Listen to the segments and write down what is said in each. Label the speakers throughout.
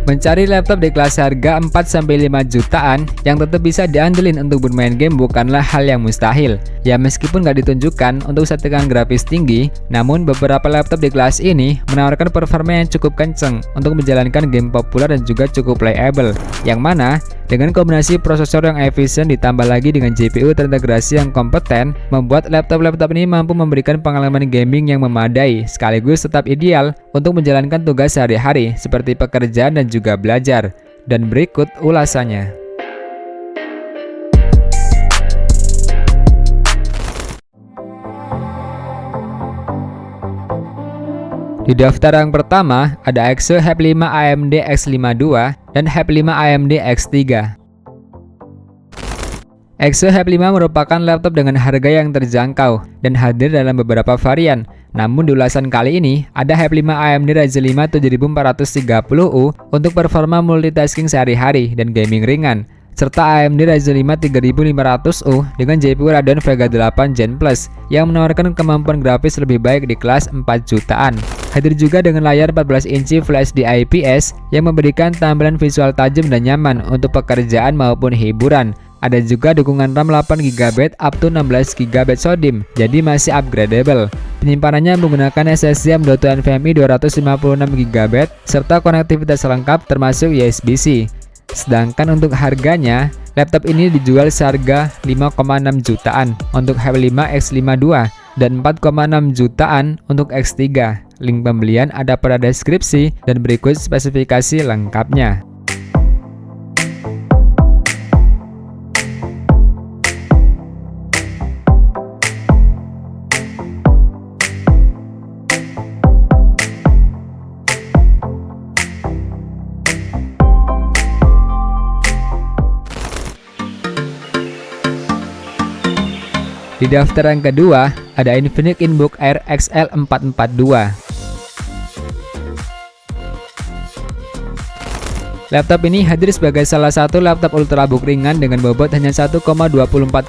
Speaker 1: Mencari laptop di kelas harga 4-5 jutaan yang tetap bisa diandelin untuk bermain game bukanlah hal yang mustahil. Ya meskipun nggak ditunjukkan untuk settingan grafis tinggi, namun beberapa laptop di kelas ini menawarkan performa yang cukup kenceng untuk menjalankan game populer dan juga cukup playable. Yang mana dengan kombinasi prosesor yang efisien ditambah lagi dengan GPU terintegrasi yang kompeten, membuat laptop-laptop ini mampu memberikan pengalaman gaming yang memadai sekaligus tetap ideal untuk menjalankan tugas sehari-hari seperti pekerjaan dan juga belajar. Dan berikut ulasannya. Di daftar yang pertama ada Exo H5 AMD X52 dan H5 AMD X3. Exo H5 merupakan laptop dengan harga yang terjangkau dan hadir dalam beberapa varian. Namun di ulasan kali ini ada H5 AMD Ryzen 5 7430U untuk performa multitasking sehari-hari dan gaming ringan, serta AMD Ryzen 5 3500U dengan GPU Radeon Vega 8 Gen Plus yang menawarkan kemampuan grafis lebih baik di kelas 4 jutaan. Hadir juga dengan layar 14 inci Full HD IPS yang memberikan tampilan visual tajam dan nyaman untuk pekerjaan maupun hiburan. Ada juga dukungan RAM 8GB up to 16GB SODIMM, jadi masih upgradable. Penyimpanannya menggunakan SSD M.2 NVMe 256GB serta konektivitas lengkap termasuk USB-C. Sedangkan untuk harganya, laptop ini dijual seharga 5,6 jutaan untuk H5 X52 dan 4,6 jutaan untuk X3. Link pembelian ada pada deskripsi dan berikut spesifikasi lengkapnya. Di daftar yang kedua ada Infinix InBook Air XL442. Laptop ini hadir sebagai salah satu laptop ultrabook ringan dengan bobot hanya 1,24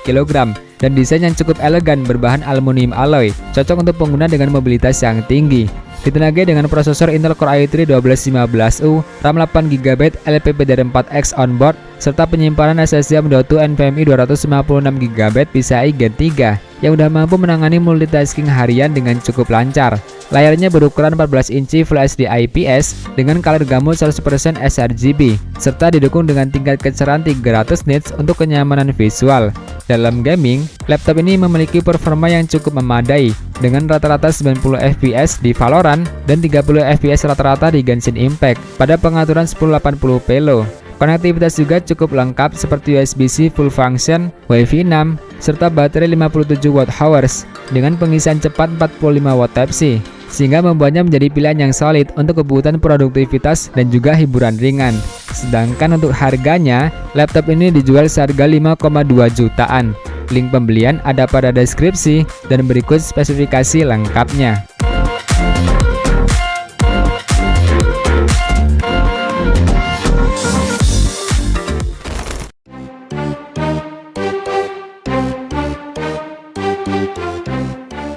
Speaker 1: kg dan desain yang cukup elegan berbahan aluminium alloy, cocok untuk pengguna dengan mobilitas yang tinggi. Ditenagai dengan prosesor Intel Core i3 1215U, RAM 8GB, LPDDR4X onboard, serta penyimpanan SSD M.2 NVMe 256GB PCIe Gen 3 yang sudah mampu menangani multitasking harian dengan cukup lancar. Layarnya berukuran 14 inci Full HD IPS dengan color gamut 100% sRGB, serta didukung dengan tingkat kecerahan 300 nits untuk kenyamanan visual. Dalam gaming, laptop ini memiliki performa yang cukup memadai dengan rata-rata 90 fps di Valorant dan 30 fps rata-rata di Genshin Impact pada pengaturan 1080p low. Konektivitas juga cukup lengkap seperti USB-C full function, Wi-Fi 6, serta baterai 57 Wh dengan pengisian cepat 45 Watt Type-C, sehingga membuatnya menjadi pilihan yang solid untuk kebutuhan produktivitas dan juga hiburan ringan. Sedangkan untuk harganya, laptop ini dijual seharga 5,2 jutaan. Link pembelian ada pada deskripsi dan berikut spesifikasi lengkapnya.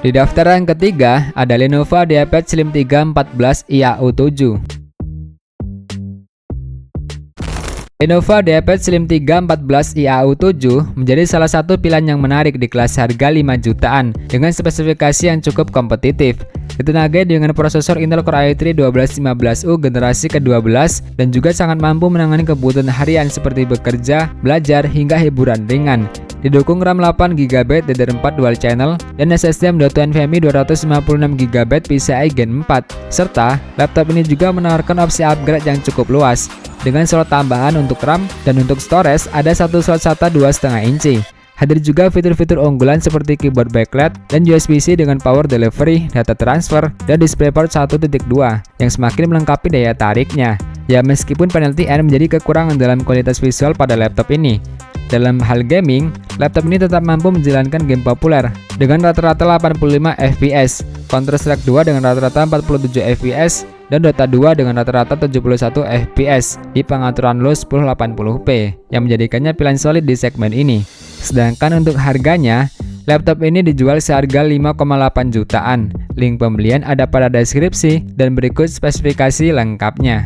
Speaker 1: Di daftar yang ketiga ada Lenovo IdeaPad Slim 3 14 IAU7. Lenovo IdeaPad Slim 3 14 IAU7 menjadi salah satu pilihan yang menarik di kelas harga 5 jutaan dengan spesifikasi yang cukup kompetitif. Ditenagai dengan prosesor Intel Core i3 1215U generasi ke-12 dan juga sangat mampu menangani kebutuhan harian seperti bekerja, belajar, hingga hiburan ringan. Didukung RAM 8GB DDR4 dual channel dan SSD M.2 NVMe 256GB PCIe Gen 4, serta laptop ini juga menawarkan opsi upgrade yang cukup luas dengan slot tambahan untuk RAM dan untuk storage ada satu slot SATA 2,5 inci. Hadir juga fitur-fitur unggulan seperti keyboard backlight dan USB-C dengan power delivery, data transfer, dan DisplayPort 1.2 yang semakin melengkapi daya tariknya. Ya meskipun panel TN menjadi kekurangan dalam kualitas visual pada laptop ini. Dalam hal gaming, laptop ini tetap mampu menjalankan game populer dengan rata-rata 85 fps, Counter-Strike 2 dengan rata-rata 47 fps, dan Dota 2 dengan rata-rata 71 fps di pengaturan low 1080p yang menjadikannya pilihan solid di segmen ini. Sedangkan untuk harganya, laptop ini dijual seharga 5,8 jutaan. Link pembelian ada pada deskripsi dan berikut spesifikasi lengkapnya.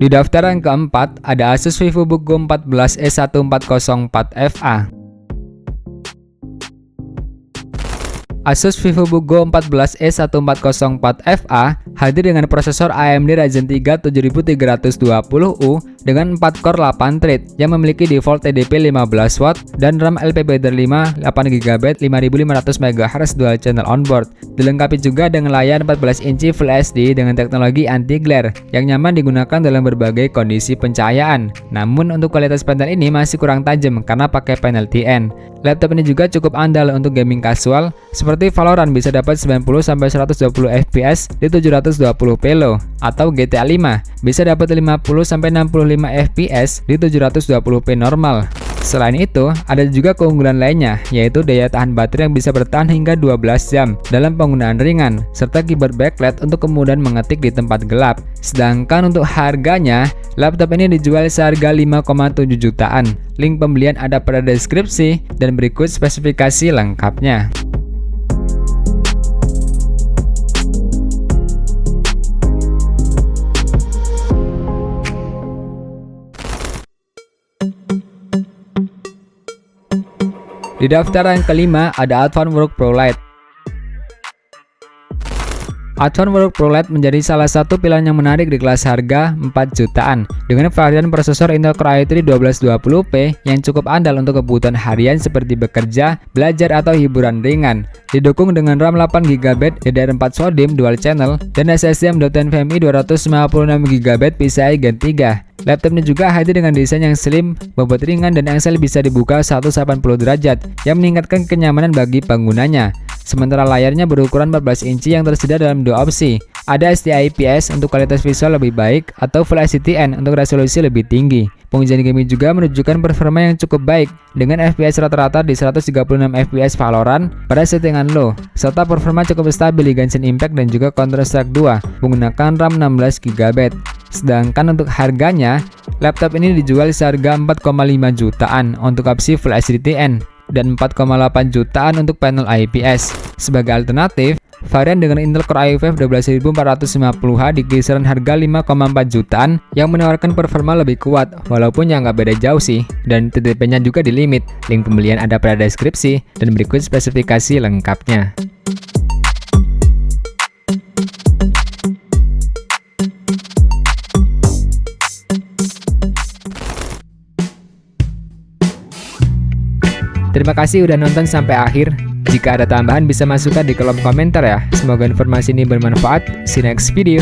Speaker 1: Di daftar yang keempat, ada Asus VivoBook Go 14E1404FA. Asus VivoBook Go 14E1404FA hadir dengan prosesor AMD Ryzen 3 7320U dengan 4 core 8 thread yang memiliki default TDP 15W dan RAM LPDDR5 8GB 5500MHz dual channel onboard. Dilengkapi juga dengan layar 14 inci Full HD dengan teknologi anti glare yang nyaman digunakan dalam berbagai kondisi pencahayaan. Namun untuk kualitas panel ini masih kurang tajam karena pakai panel TN. Laptop ini juga cukup andal untuk gaming casual, seperti Valorant bisa dapat 90-120 fps di 720p low, atau GTA 5 bisa dapat 50-65 fps di 720p normal. Selain itu, ada juga keunggulan lainnya, yaitu daya tahan baterai yang bisa bertahan hingga 12 jam dalam penggunaan ringan, serta keyboard backlight untuk kemudahan mengetik di tempat gelap. Sedangkan untuk harganya, laptop ini dijual seharga 5,7 jutaan. Link pembelian ada pada deskripsi, dan berikut spesifikasi lengkapnya. Di daftar yang kelima ada Advanwork Pro Lite. Advanwork Pro Lite menjadi salah satu pilihan yang menarik di kelas harga 4 jutaan dengan varian prosesor Intel Core i3 1220p yang cukup andal untuk kebutuhan harian seperti bekerja, belajar, atau hiburan ringan. Didukung dengan RAM 8GB DDR4 SODIMM dual channel dan SSD M.NVMe 256GB PCIe Gen 3. Laptop ini juga hadir dengan desain yang slim, bobot ringan, dan engsel bisa dibuka 180 derajat yang meningkatkan kenyamanan bagi penggunanya. Sementara layarnya berukuran 14 inci yang tersedia dalam dua opsi. Ada SDIIPS untuk kualitas visual lebih baik atau Full HD+TN untuk resolusi lebih tinggi. Pengujian gaming juga menunjukkan performa yang cukup baik dengan FPS rata-rata di 136 fps Valorant pada settingan low, serta performa cukup stabil di Genshin Impact dan juga Counter-Strike 2 menggunakan RAM 16GB. Sedangkan untuk harganya, laptop ini dijual seharga 4,5 jutaan untuk opsi Full HD+TN dan 4,8 jutaan untuk panel IPS. Sebagai alternatif, varian dengan Intel Core i5 12450H di kisaran harga 5,4 jutaan yang menawarkan performa lebih kuat, walaupun ya nggak beda jauh sih, dan TDP-nya juga di limit. Link pembelian ada pada deskripsi, dan berikut spesifikasi lengkapnya. Terima kasih udah nonton sampai akhir. Jika ada tambahan bisa masukkan di kolom komentar ya. Semoga informasi ini bermanfaat. See you next video.